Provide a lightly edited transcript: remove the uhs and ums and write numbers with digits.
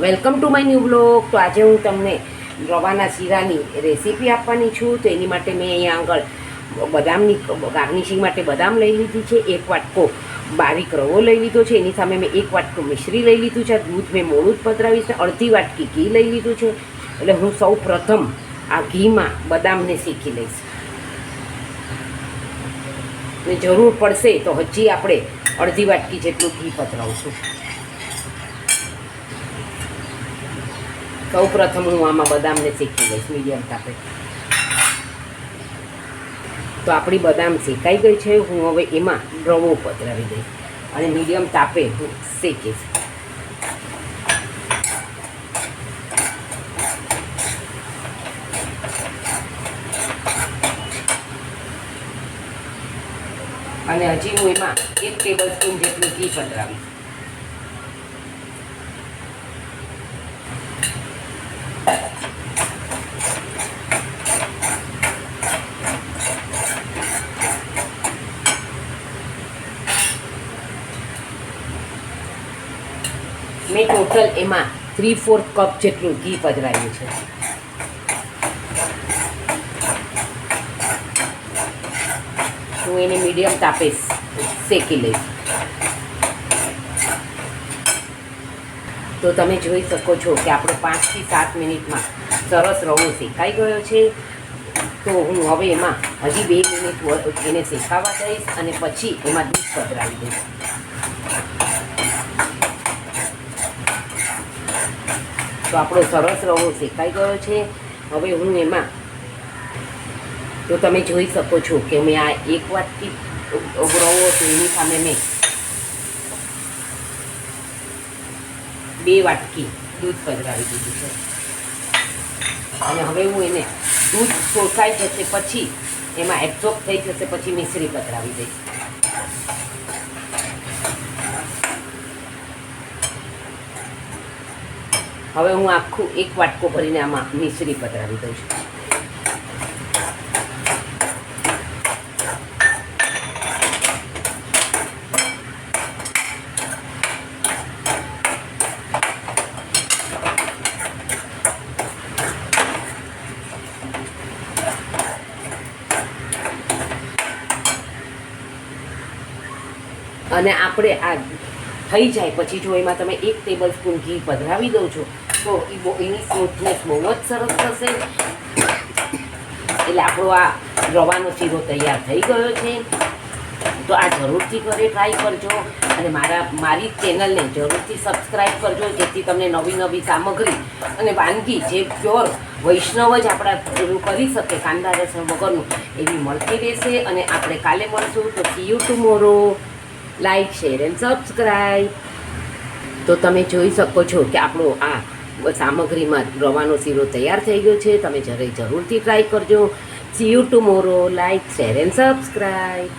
Welcome to my new blog. તો આજે હું તમને રવાના શીરાની રેસીપી આપવાની છું. તો એની માટે મેં અહીંયા આગળ બદામની ગાર્નિશિંગ માટે બદામ લઈ લીધી છે. એક વાટકો બારીક રવો લઈ લીધો છે. એની સામે મેં એક વાટકો મિશ્રી લઈ લીધું છે. દૂધ મેં મોડું જ પધરાવીશ. અડધી વાટકી ઘી લઈ લીધું છે. એટલે હું સૌ પ્રથમ આ ઘીમાં બદામને શેકી લઈશ. ને જરૂર પડશે તો હજી આપણે અડધી વાટકી જેટલું ઘી પધરાવશું. સૌ પ્રથમ હું આમાં બદામને શેકી લઈશ મીડિયમ તાપે. તો આપણી બદામ શેકાઈ ગઈ છે. હું હવે એમાં રવો પધરાવી દઈશ અને મીડિયમ તાપે હું શેકીશ. અને હજી હું એમાં 1 ટેબલ સ્પૂન જેટલું ઘી પધરાવીશ. મેં ટોટલ એમાં 3/4 કપ જેટલું ઘી પધરાવ્યું છે. હું એને મીડિયમ તાપે શેકી લઈશ. તો તમે જોઈ શકો છો કે આપણો 5 થી 7 મિનિટમાં સરસ રવો શેકાઈ ગયો છે. તો હું હવે એમાં હજી 2 મિનિટ એને શેકાવા દઈશ અને પછી એમાં દૂધ પધરાવી દઈશ. તો આપણો સરસ રવો શેકાઈ ગયો છે. હવે હું એમાં તો તમે જોઈ શકો છો કે મેં આ 1 વાટકી રવો તો એની સામે મેં 2 વાટકી દૂધ પધરાવી દીધું છે. અને હવે હું એને દૂધ શોષાઈ જશે પછી એમાં એબ્ઝોર્બ થઈ જશે પછી મિશ્રી પધરાવી દઈશ. હવે હું આખું 1 વાટકો ભરીને આમાં મિશ્રી પધરાવી દઉં છું. અને આપણે આ થઈ જાય પછી જો એમાં તમે 1 ટેબલ સ્પૂન ઘી પધરાવી દો છો તો એની સ્મૂથનેસ બહુ જ સરસ થશે. એટલે આપણો આ રવાનો શીરો તૈયાર થઈ ગયો છે. તો આ જરૂરથી ઘરે ટ્રાય કરજો અને મારી ચેનલને જરૂરથી સબસ્ક્રાઈબ કરજો જેથી તમને નવી નવી સામગ્રી અને વાનગી જે પ્યોર વૈષ્ણવ જ આપણા કરી શકે કાંદા લસણ વગરનું એવી મળતી રહેશે. અને આપણે કાલે મળશું. તો C you tomorrow. Like, share and subscribe. તો તમે જોઈ શકો છો કે આપણો આ સામગ્રીમાં રવાનો શીરો તૈયાર થઈ ગયો છે. તમે જરૂરથી ટ્રાય કરજો. C you tomorrow. Like, share and subscribe.